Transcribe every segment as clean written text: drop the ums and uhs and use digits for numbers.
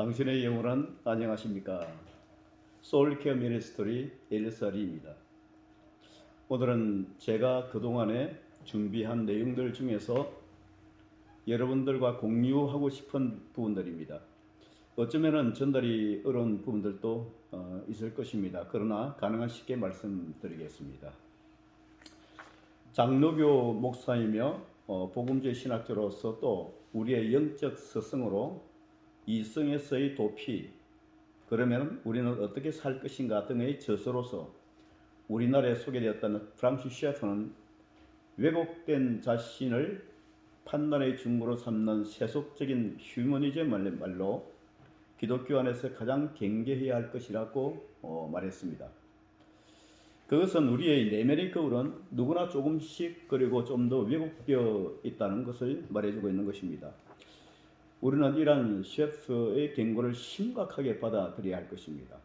당신의 영혼은 안녕하십니까? 소울케어 미니스트리 엘리사리입니다. 오늘은 제가 그동안에 준비한 내용들 중에서 여러분들과 공유하고 싶은 부분들입니다. 어쩌면 전달이 어려운 부분들도 있을 것입니다. 그러나 가능한 쉽게 말씀드리겠습니다. 장로교 목사이며 복음주의 신학자로서 또 우리의 영적 스승으로 이성에서의 도피, 그러면 우리는 어떻게 살 것인가 등의 저서로서 우리나라에 소개되었던 프랑시스 셰퍼는 왜곡된 자신을 판단의 중구로 삼는 세속적인 휴머니즘 말로 기독교 안에서 가장 경계해야 할 것이라고 말했습니다. 그것은 우리의 내면의 거울은 누구나 조금씩 그리고 좀 더 왜곡되어 있다는 것을 말해주고 있는 것입니다. 우리는 이러한 셰프의 경고를 심각하게 받아들여야 할 것입니다.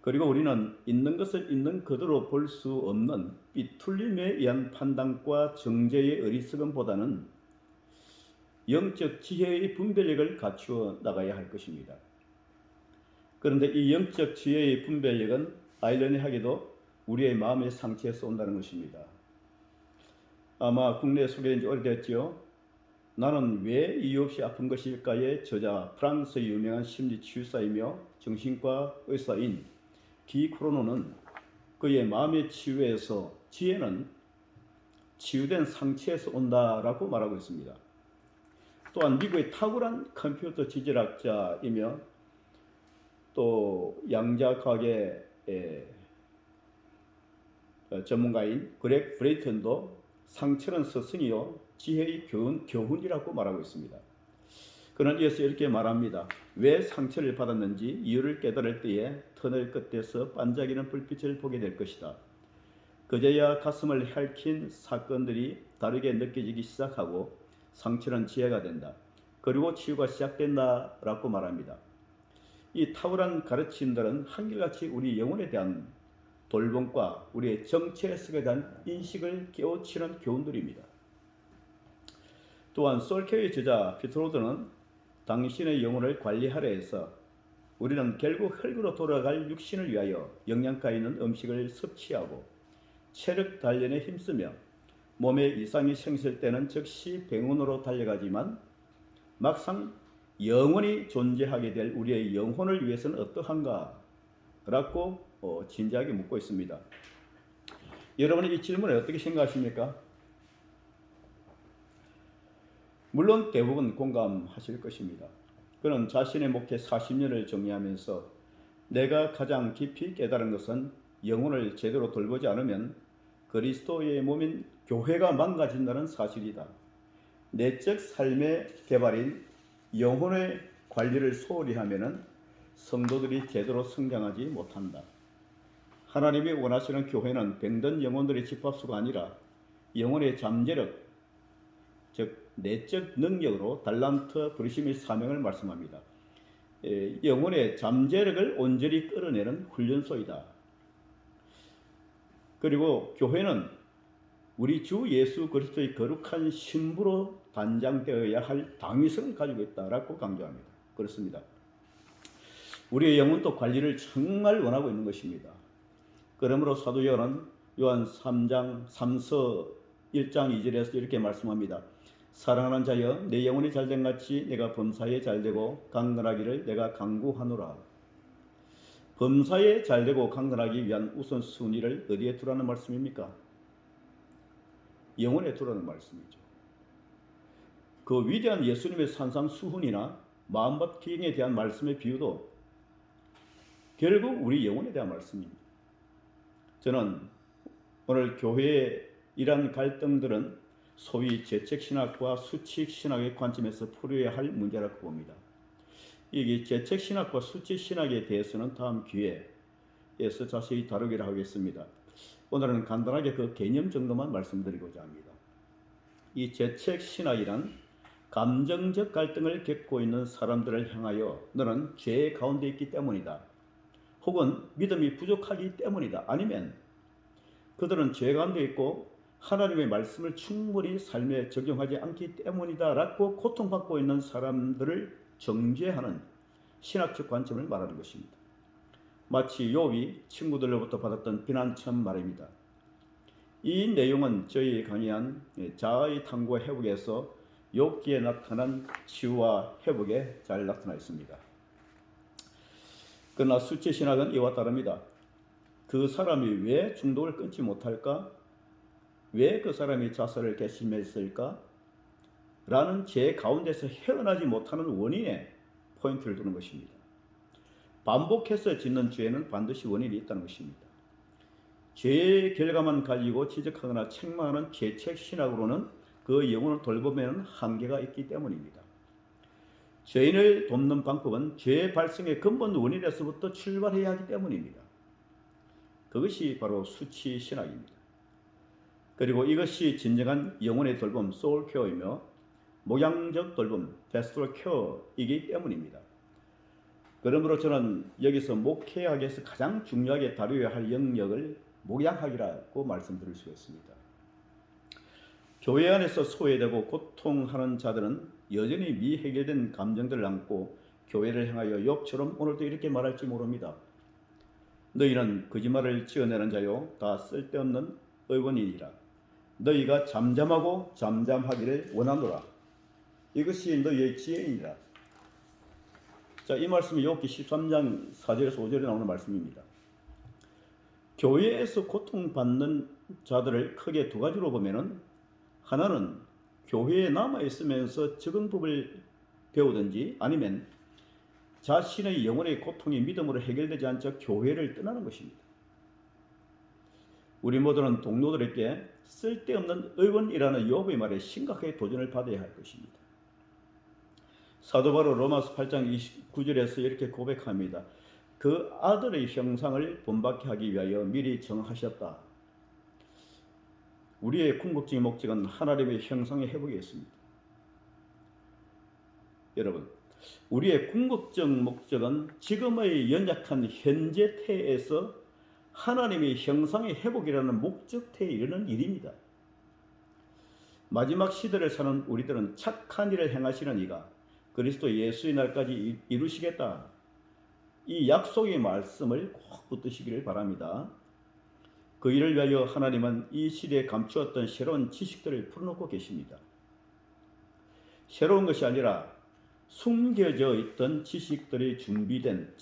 그리고 우리는 있는 것을 있는 그대로 볼 수 없는 삐뚤림에 의한 판단과 정죄의 어리석음보다는 영적 지혜의 분별력을 갖추어 나가야 할 것입니다. 그런데 이 영적 지혜의 분별력은 아이러니하게도 우리의 마음의 상처에서 온다는 것입니다. 아마 국내에 소개된 지 오래됐죠. 나는 왜 이유 없이 아픈 것일까의 저자, 프랑스의 유명한 심리치유사이며 정신과 의사인 기 크로노는 그의 마음의 치유에서 지혜는 치유된 상처에서 온다라고 말하고 있습니다. 또한 미국의 탁월한 컴퓨터 지질학자이며 또 양자과학의 전문가인 그렉 브레이턴도 상처는 스승이요 지혜의 교훈이라고 말하고 있습니다. 그는 이어서 이렇게 말합니다. 왜 상처를 받았는지 이유를 깨달을 때에 터널 끝에서 반짝이는 불빛을 보게 될 것이다. 그제야 가슴을 핥힌 사건들이 다르게 느껴지기 시작하고 상처는 지혜가 된다. 그리고 치유가 시작된다 라고 말합니다. 이 탁월한 가르침들은 한결같이 우리 영혼에 대한 돌봄과 우리의 정체 해석에 대한 인식을 깨우치는 교훈들입니다. 또한 솔케의 저자 피트로드는 당신의 영혼을 관리하려 해서 우리는 결국 흙으로 돌아갈 육신을 위하여 영양가 있는 음식을 섭취하고 체력 단련에 힘쓰며 몸에 이상이 생길 때는 즉시 병원으로 달려가지만 막상 영원히 존재하게 될 우리의 영혼을 위해서는 어떠한가? 라고 진지하게 묻고 있습니다. 여러분은 이 질문에 어떻게 생각하십니까? 물론 대부분 공감하실 것입니다. 그는 자신의 목회 40년을 정리하면서 내가 가장 깊이 깨달은 것은 영혼을 제대로 돌보지 않으면 그리스도의 몸인 교회가 망가진다는 사실이다. 내적 삶의 개발인 영혼의 관리를 소홀히 하면은 성도들이 제대로 성장하지 못한다. 하나님이 원하시는 교회는 병든 영혼들의 집합수가 아니라 영혼의 잠재력, 즉 내적 능력으로 달란트, 부르심의 사명을 말씀합니다. 영혼의 잠재력을 온전히 끌어내는 훈련소이다. 그리고 교회는 우리 주 예수 그리스도의 거룩한 신부로 단장되어야 할 당위성을 가지고 있다라고 강조합니다. 그렇습니다. 우리의 영혼도 관리를 정말 원하고 있는 것입니다. 그러므로 사도 요한은 요한 3서 1장 2절에서 이렇게 말씀합니다. 사랑하는 자여 내 영혼이 잘된 같이 내가 범사에 잘되고 강건하기를 내가 간구하노라. 범사에 잘되고 강건하기 위한 우선순위를 어디에 두라는 말씀입니까? 영혼에 두라는 말씀이죠. 그 위대한 예수님의 산상수훈이나 마음밭기행에 대한 말씀의 비유도 결국 우리 영혼에 대한 말씀입니다. 저는 오늘 교회의 이러한 갈등들은 소위 재책신학과 수칙신학의 관점에서 풀어야 할 문제라고 봅니다. 이 재책신학과 수칙신학에 대해서는 다음 기회에서 자세히 다루기로 하겠습니다. 오늘은 간단하게 그 개념 정도만 말씀드리고자 합니다. 이 재책신학이란 감정적 갈등을 겪고 있는 사람들을 향하여 너는 죄 가운데 있기 때문이다. 혹은 믿음이 부족하기 때문이다. 아니면 그들은 죄 가운데 있고 하나님의 말씀을 충분히 삶에 적용하지 않기 때문이다 라고 고통받고 있는 사람들을 정죄하는 신학적 관점을 말하는 것입니다. 마치 욥이 친구들로부터 받았던 비난처럼 말입니다. 이 내용은 저희 강의한 자아의 탐구와 회복에서 욥기에 나타난 치유와 회복에 잘 나타나 있습니다. 그러나 수치 신학은 이와 다릅니다. 그 사람이 왜 중독을 끊지 못할까? 왜 그 사람이 자살을 결심했을까? 라는 죄 가운데서 헤어나지 못하는 원인에 포인트를 두는 것입니다. 반복해서 짓는 죄는 반드시 원인이 있다는 것입니다. 죄의 결과만 가지고 지적하거나 책망하는 죄책 신학으로는 그 영혼을 돌보면 한계가 있기 때문입니다. 죄인을 돕는 방법은 죄 발생의 근본 원인에서부터 출발해야 하기 때문입니다. 그것이 바로 수치 신학입니다. 그리고 이것이 진정한 영혼의 돌봄, 소울 케어이며 목양적 돌봄, 페스토럴 케어이기 때문입니다. 그러므로 저는 여기서 목회학에서 가장 중요하게 다루어야 할 영역을 목양학이라고 말씀드릴 수 있습니다. 교회 안에서 소외되고 고통하는 자들은 여전히 미해결된 감정들을 안고 교회를 향하여 욥처럼 오늘도 이렇게 말할지 모릅니다. 너희는 거짓말을 지어내는 자요 다 쓸데없는 의원이니라. 너희가 잠잠하고 잠잠하기를 원하노라. 이것이 너희의 지혜이니라. 자, 이 말씀이 욥기 13장 4절에서 5절에 나오는 말씀입니다. 교회에서 고통받는 자들을 크게 두 가지로 보면은 하나는 교회에 남아있으면서 적응법을 배우든지 아니면 자신의 영혼의 고통이 믿음으로 해결되지 않자 교회를 떠나는 것입니다. 우리 모두는 동료들에게 쓸데없는 의원이라는 욥의 말에 심각하게 도전을 받아야 할 것입니다. 사도 바로 로마서 8장 29절에서 이렇게 고백합니다. 그 아들의 형상을 본받게 하기 위하여 미리 정하셨다. 우리의 궁극적인 목적은 하나님의 형상의 회복에 있습니다. 여러분, 우리의 궁극적 목적은 지금의 연약한 현재 태에서 하나님의 형상의 회복이라는 목적태에 이르는 일입니다. 마지막 시대를 사는 우리들은 착한 일을 행하시는 이가 그리스도 예수의 날까지 이루시겠다. 이 약속의 말씀을 꼭 붙드시기를 바랍니다. 그 일을 위하여 하나님은 이 시대에 감추었던 새로운 지식들을 풀어놓고 계십니다. 새로운 것이 아니라 숨겨져 있던 지식들이 준비된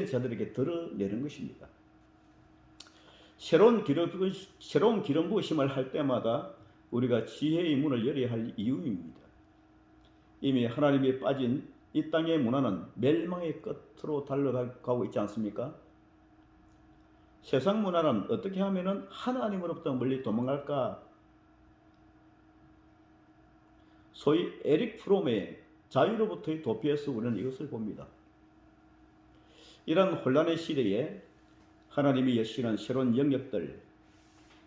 자들에게 드러내는 것입니다. 새로운 기름 부으심을 할 때마다 우리가 지혜의 문을 열어야 할 이유입니다. 이미 하나님이 빠진 이 땅의 문화는 멸망의 끝으로 달려가고 있지 않습니까? 세상 문화는 어떻게 하면 하나님으로부터 멀리 도망갈까? 소위 에릭 프롬의 자유로부터의 도피에서 우리는 이것을 봅니다. 이런 혼란의 시대에 하나님이 여시는 새로운 영역들,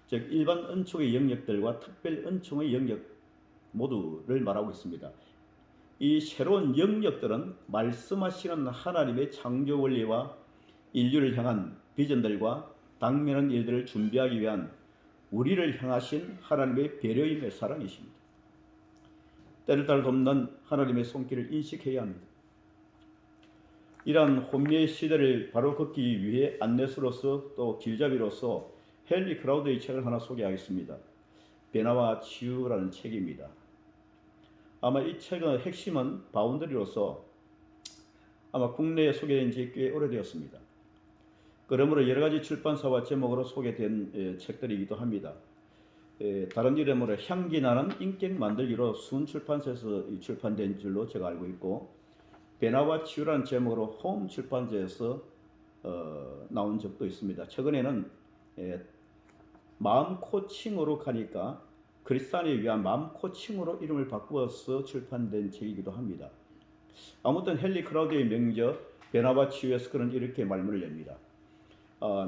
즉 일반 은총의 영역들과 특별 은총의 영역 모두를 말하고 있습니다. 이 새로운 영역들은 말씀하시는 하나님의 창조 원리와 인류를 향한 비전들과 당면한 일들을 준비하기 위한 우리를 향하신 하나님의 배려임의 사랑이십니다. 때를 따라 돕는 하나님의 손길을 인식해야 합니다. 이러한 혼미의 시대를 바로 걷기 위해 안내수로서 또 길잡이로서 헨리 크라우드의 책을 하나 소개하겠습니다. 변화와 치유라는 책입니다. 아마 이 책의 핵심은 바운더리로서 아마 국내에 소개된 지 꽤 오래되었습니다. 그러므로 여러 가지 출판사와 제목으로 소개된 책들이기도 합니다. 다른 이름으로 향기 나는 인격 만들기로 순 출판사에서 출판된 줄로 제가 알고 있고, 변화와 치유라는 제목으로 홈 출판사에서 나온 적도 있습니다. 최근에는 마음 코칭으로 가니까 그리스도인을 위한 마음 코칭으로 이름을 바꾸어서 출판된 책이기도 합니다. 아무튼 헨리 크라우드의 명저 변화와 치유에서 그는 이렇게 말문을 엽니다.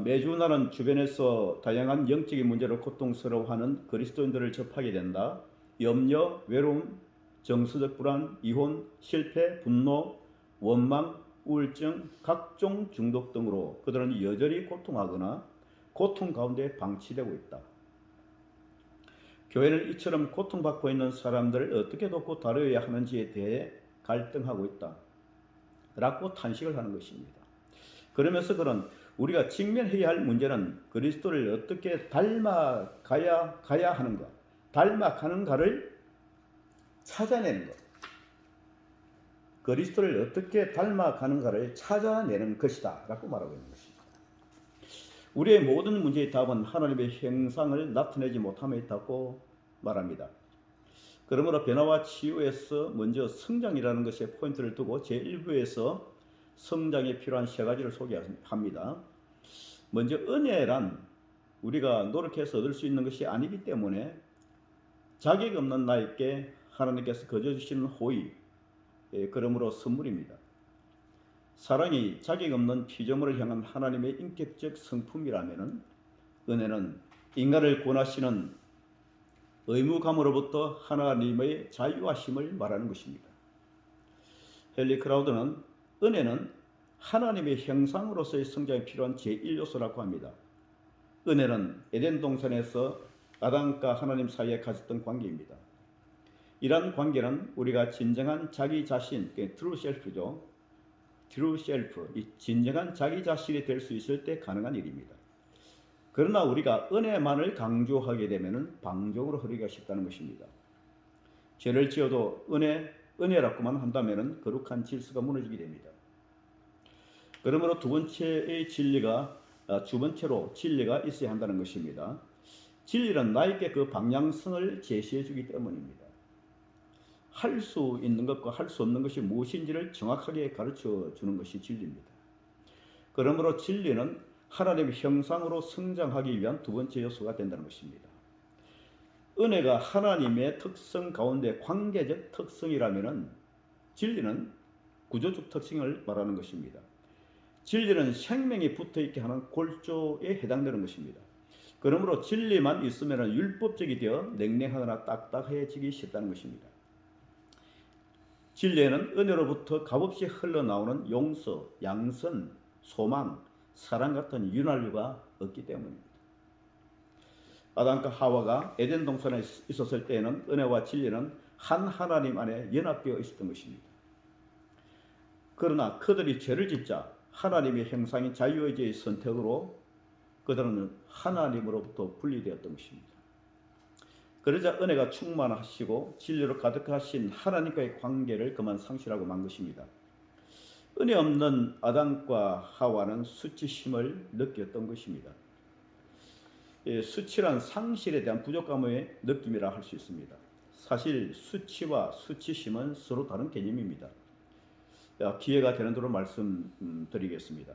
매주 나는 주변에서 다양한 영적인 문제로 고통스러워하는 그리스도인들을 접하게 된다. 염려, 외로움, 정서적 불안, 이혼, 실패, 분노, 원망, 우울증, 각종 중독 등으로 그들은 여전히 고통하거나 고통 가운데 방치되고 있다. 교회는 이처럼 고통받고 있는 사람들을 어떻게 돕고 다뤄야 하는지에 대해 갈등하고 있다. 라고 탄식을 하는 것입니다. 그러면서 그런 우리가 직면해야 할 문제는 그리스도를 어떻게 닮아가야 하는가, 닮아가는가를 찾아내는 것. 그리스도를 어떻게 닮아가는가를 찾아내는 것이다 라고 말하고 있는 것입니다. 우리의 모든 문제의 답은 하나님의 형상을 나타내지 못함에 있다고 말합니다. 그러므로 변화와 치유에서 먼저 성장이라는 것에 포인트를 두고 제1부에서 성장에 필요한 세 가지를 소개합니다. 먼저 은혜란 우리가 노력해서 얻을 수 있는 것이 아니기 때문에 자격 없는 나에게 하나님께서 거저 주시는 호의, 그러므로 선물입니다. 사랑이 자격 없는 피조물을 향한 하나님의 인격적 성품이라면 은혜는 인간을 구원하시는 의무감으로부터 하나님의 자유하심을 말하는 것입니다. 헨리 크라우드는 은혜는 하나님의 형상으로서의 성장에 필요한 제1요소라고 합니다. 은혜는 에덴 동산에서 아담과 하나님 사이에 가졌던 관계입니다. 이러한 관계는 우리가 진정한 자기 자신, true self죠. true self, 이 진정한 자기 자신이 될 수 있을 때 가능한 일입니다. 그러나 우리가 은혜만을 강조하게 되면 방종으로 흐르기가 쉽다는 것입니다. 죄를 지어도 은혜라고만 한다면 거룩한 질서가 무너지게 됩니다. 그러므로 두 번째로 진리가 있어야 한다는 것입니다. 진리는 나에게 그 방향성을 제시해 주기 때문입니다. 할 수 있는 것과 할 수 없는 것이 무엇인지를 정확하게 가르쳐 주는 것이 진리입니다. 그러므로 진리는 하나님의 형상으로 성장하기 위한 두 번째 요소가 된다는 것입니다. 은혜가 하나님의 특성 가운데 관계적 특성이라면 진리는 구조적 특성을 말하는 것입니다. 진리는 생명이 붙어있게 하는 골조에 해당되는 것입니다. 그러므로 진리만 있으면 율법적이 되어 냉랭하거나 딱딱해지기 쉽다는 것입니다. 진리에는 은혜로부터 값없이 흘러나오는 용서, 양선, 소망, 사랑 같은 윤활유가 없기 때문입니다. 아담과 하와가 에덴 동산에 있었을 때에는 은혜와 진리는 한 하나님 안에 연합되어 있었던 것입니다. 그러나 그들이 죄를 짓자 하나님의 형상인 자유의지의 선택으로 그들은 하나님으로부터 분리되었던 것입니다. 그러자 은혜가 충만하시고 진리로 가득하신 하나님과의 관계를 그만 상실하고 만 것입니다. 은혜 없는 아담과 하와는 수치심을 느꼈던 것입니다. 수치란 상실에 대한 부족감의 느낌이라 할 수 있습니다. 사실 수치와 수치심은 서로 다른 개념입니다. 기회가 되는 대로 말씀드리겠습니다.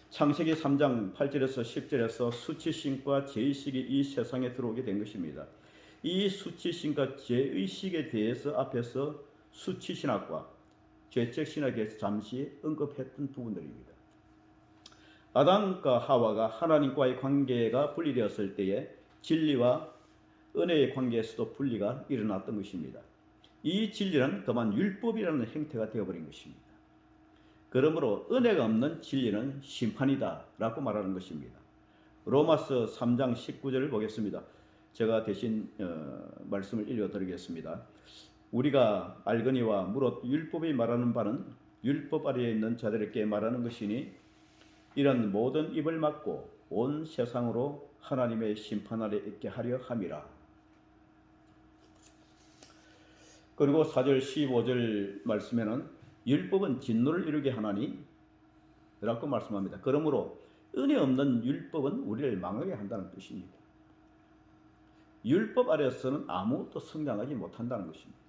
창세기 3장 8절에서 10절에서 수치심과 죄의식이 이 세상에 들어오게 된 것입니다. 이 수치심과 죄의식에 대해서 앞에서 수치신학과 죄책신학에 대해서 잠시 언급했던 부분들입니다. 아담과 하와가 하나님과의 관계가 분리되었을 때에 진리와 은혜의 관계에서도 분리가 일어났던 것입니다. 이 진리는 그만 율법이라는 형태가 되어버린 것입니다. 그러므로 은혜가 없는 진리는 심판이다 라고 말하는 것입니다. 로마서 3장 19절을 보겠습니다. 제가 대신 말씀을 읽어드리겠습니다. 우리가 알거니와 무릇 율법이 말하는 바는 율법 아래에 있는 자들에게 말하는 것이니 이런 모든 입을 막고 온 세상으로 하나님의 심판 아래 있게 하려 함이라. 그리고 4절 15절 말씀에는 율법은 진노를 이루게 하나니 라고 말씀합니다. 그러므로 은혜 없는 율법은 우리를 망하게 한다는 뜻입니다. 율법 아래에서는 아무것도 성장하지 못한다는 것입니다.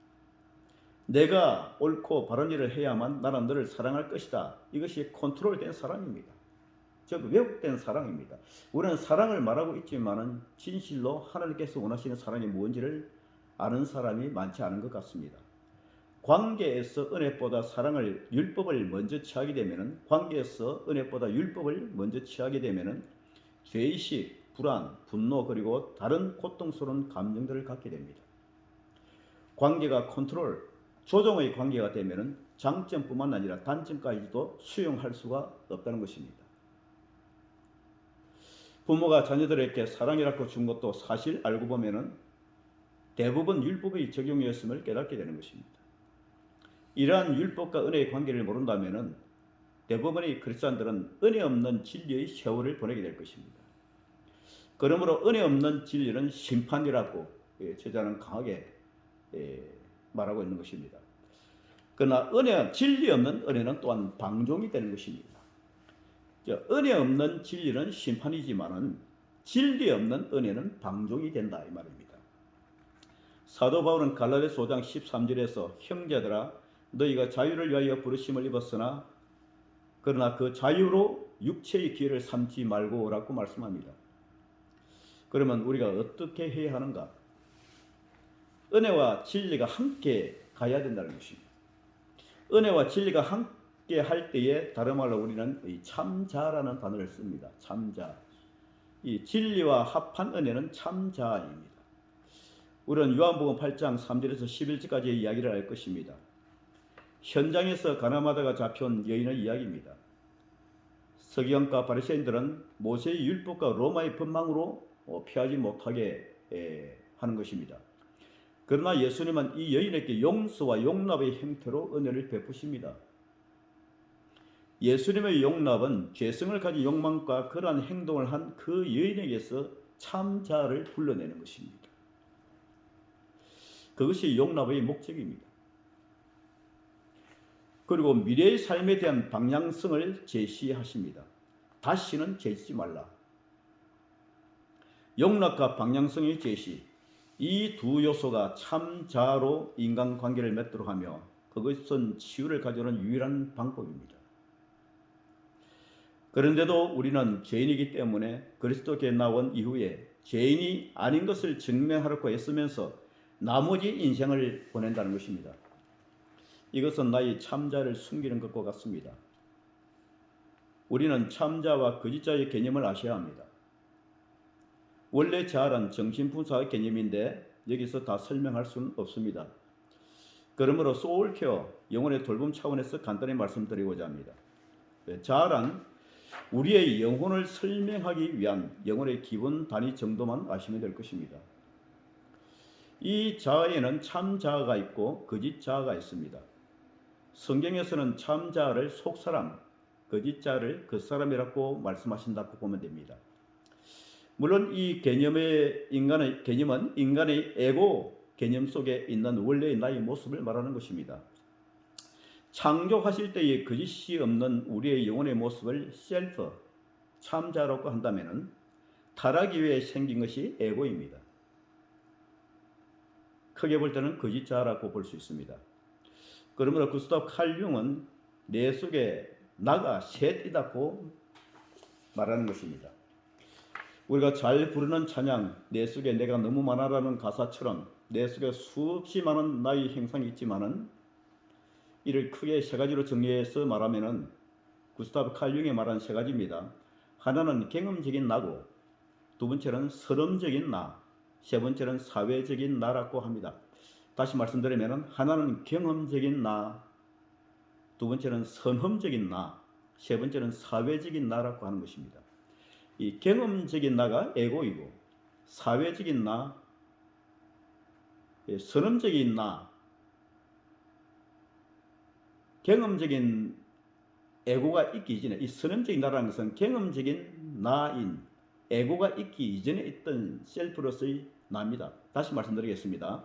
내가 옳고 바른 일을 해야만 나는 너를 사랑할 것이다. 이것이 컨트롤된 사랑입니다. 즉 왜곡된 사랑입니다. 우리는 사랑을 말하고 있지만은 진실로 하나님께서 원하시는 사랑이 무엇인지를 아는 사람이 많지 않은 것 같습니다. 관계에서 은혜보다 율법을 먼저 취하게 되면은 관계에서 은혜보다 율법을 먼저 취하게 되면은 죄의식, 불안, 분노 그리고 다른 고통스러운 감정들을 갖게 됩니다. 관계가 조정의 관계가 되면은 장점뿐만 아니라 단점까지도 수용할 수가 없다는 것입니다. 부모가 자녀들에게 사랑이라고 준 것도 사실 알고 보면은 대부분 율법의 적용이었음을 깨닫게 되는 것입니다. 이러한 율법과 은혜의 관계를 모른다면은 대부분의 크리스천들은 은혜 없는 진리의 세월을 보내게 될 것입니다. 그러므로 은혜 없는 진리는 심판이라고 제자는 강하게 말하고 있는 것입니다. 그러나 진리 없는 은혜는 또한 방종이 되는 것입니다. 은혜 없는 진리는 심판이지만은 진리 없는 은혜는 방종이 된다 이 말입니다. 사도 바울은 갈라디아서 5장 13절에서 형제들아 너희가 자유를 위하여 부르심을 입었으나 그러나 그 자유로 육체의 기회를 삼지 말고 라고 말씀합니다. 그러면 우리가 어떻게 해야 하는가? 은혜와 진리가 함께 가야 된다는 것입니다. 은혜와 진리가 함께 할 때에 다른 말로 우리는 참자라는 단어를 씁니다. 참자. 이 진리와 합한 은혜는 참자입니다. 우리는 요한복음 8장 3절에서 11절까지의 이야기를 알 것입니다. 현장에서 가늠하다가 잡혀온 여인의 이야기입니다. 서기관과 바리새인들은 모세의 율법과 로마의 법망으로 피하지 못하게 하는 것입니다. 그러나 예수님은 이 여인에게 용서와 용납의 형태로 은혜를 베푸십니다. 예수님의 용납은 죄성을 가진 욕망과 그러한 행동을 한 그 여인에게서 참자를 불러내는 것입니다. 그것이 용납의 목적입니다. 그리고 미래의 삶에 대한 방향성을 제시하십니다. 다시는 죄짓지 말라. 용납과 방향성의 제시, 이 두 요소가 참자로 인간관계를 맺도록 하며 그것은 치유를 가져오는 유일한 방법입니다. 그런데도 우리는 죄인이기 때문에 그리스도께 나온 이후에 죄인이 아닌 것을 증명하려고 애쓰면서 나머지 인생을 보낸다는 것입니다. 이것은 나의 참자를 숨기는 것과 같습니다. 우리는 참자와 거짓자의 개념을 아셔야 합니다. 원래 자아란 정신분사의 개념인데 여기서 다 설명할 수는 없습니다. 그러므로 소울케어, 영혼의 돌봄 차원에서 간단히 말씀드리고자 합니다. 자아란 우리의 영혼을 설명하기 위한 영혼의 기본 단위 정도만 아시면 될 것입니다. 이 자아에는 참자아가 있고 거짓자아가 있습니다. 성경에서는 참자아를 속사람, 거짓자아를 겉사람이라고 말씀하신다고 보면 됩니다. 물론 이 개념은 인간의 에고 개념 속에 있는 원래의 나의 모습을 말하는 것입니다. 창조하실 때의 거짓이 없는 우리의 영혼의 모습을 셀프, 참자라고 한다면 타락 이후에 생긴 것이 에고입니다. 크게 볼 때는 거짓자라고 볼 수 있습니다. 그러므로 구스타프 칼 융은 내 속에 나가 셋이다고 말하는 것입니다. 우리가 잘 부르는 찬양, 내 속에 내가 너무 많아라는 가사처럼 내 속에 수없이 많은 나의 형상이 있지만은 이를 크게 세 가지로 정리해서 말하면은 구스타프 칼 융이 말한 세 가지입니다. 하나는 경험적인 나고, 두 번째는 선험적인 나, 세 번째는 사회적인 나라고 합니다. 다시 말씀드리면 하나는 경험적인 나, 두 번째는 선험적인 나, 세 번째는 사회적인 나라고 하는 것입니다. 이 경험적인 나가 에고이고 사회적인 나, 선험적인 나, 경험적인 에고가 있기 이전에 이 선험적인 나라는 것은 경험적인 나인 에고가 있기 이전에 있던 셀프로서의 나입니다. 다시 말씀드리겠습니다.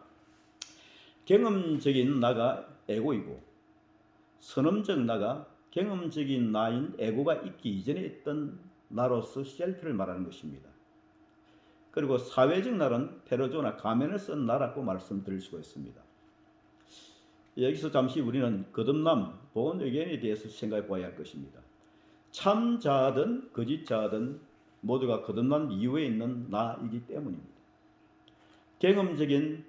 경험적인 나가 에고이고 선험적 나가 경험적인 나인 에고가 있기 이전에 있던 나로서 셀프를 말하는 것입니다. 그리고 사회적 나는 페르소나 가면을 쓴 나라고 말씀드릴 수가 있습니다. 여기서 잠시 우리는 거듭남, 복음 의견에 대해서 생각해 보아야 할 것입니다. 참자든 거짓자든 모두가 거듭난 이후에 있는 나이기 때문입니다. 경험적인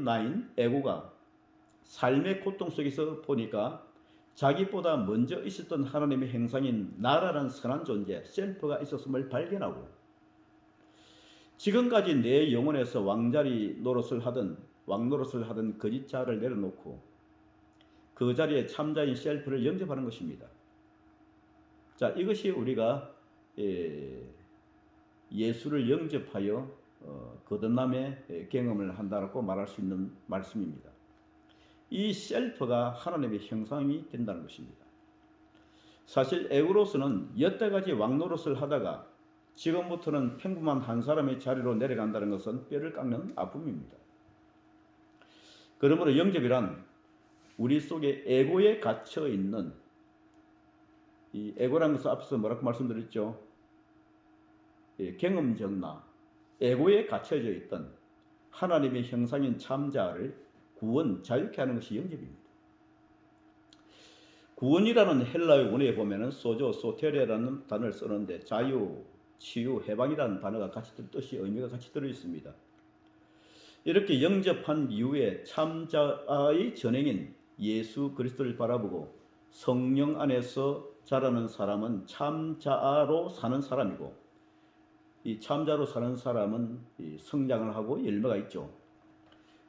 나인 에고가 삶의 고통 속에서 보니까 자기보다 먼저 있었던 하나님의 형상인 나라는 선한 존재, 셀프가 있었음을 발견하고 지금까지 내 영혼에서 왕노릇을 하던 거짓자를 내려놓고 그 자리에 참자인 셀프를 영접하는 것입니다. 자, 이것이 우리가 예수를 영접하여 거듭남의 경험을 한다고 말할 수 있는 말씀입니다. 이 셀프가 하나님의 형상이 된다는 것입니다. 사실 에우로스는 여태까지 왕노릇을 하다가 지금부터는 평범한 한 사람의 자리로 내려간다는 것은 뼈를 깎는 아픔입니다. 그러므로 영접이란 우리 속에 에고에 갇혀 있는, 이 에고라는 것은 앞에서 뭐라고 말씀드렸죠? 경험적 나, 에고에 갇혀져 있던 하나님의 형상인 참자를 구원, 자유케 하는 것이 영접입니다. 구원이라는 헬라어 원어에 보면은 소조, 소테레라는 단어를 쓰는데 자유, 치유, 해방이라는 단어가 같이 뜻이 의미가 같이 들어 있습니다. 이렇게 영접한 이후에 참자의 전행인 예수 그리스도를 바라보고 성령 안에서 자라는 사람은 참자로 사는 사람이고, 이 참자로 사는 사람은 성장을 하고 열매가 있죠.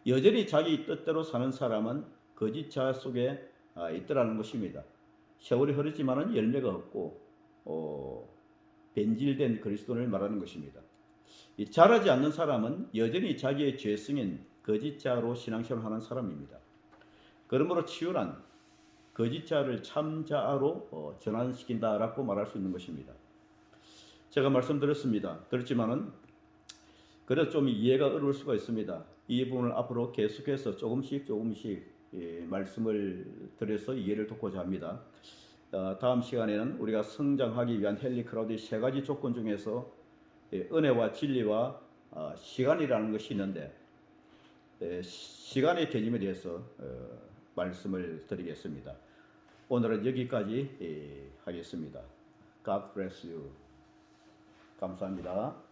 여전히 자기 뜻대로 사는 사람은 거짓자 속에 있더라는 것입니다. 세월이 흐르지만은 열매가 없고 변질된 그리스도를 말하는 것입니다. 자라지 않는 사람은 여전히 자기의 죄성인 거짓자로 신앙생활을 하는 사람입니다. 그러므로 치유란 거짓자를 참자로 전환시킨다라고 말할 수 있는 것입니다. 제가 말씀드렸습니다. 그렇지만은 그래도 좀 이해가 어려울 수가 있습니다. 이 부분을 앞으로 계속해서 조금씩 말씀을 드려서 이해를 돕고자 합니다. 다음 시간에는 우리가 성장하기 위한 헨리 크라우드의 세 가지 조건 중에서 은혜와 진리와 시간이라는 것이 있는데, 시간의 개념에 대해서 말씀을 드리겠습니다. 오늘은 여기까지 하겠습니다. God bless you. 감사합니다.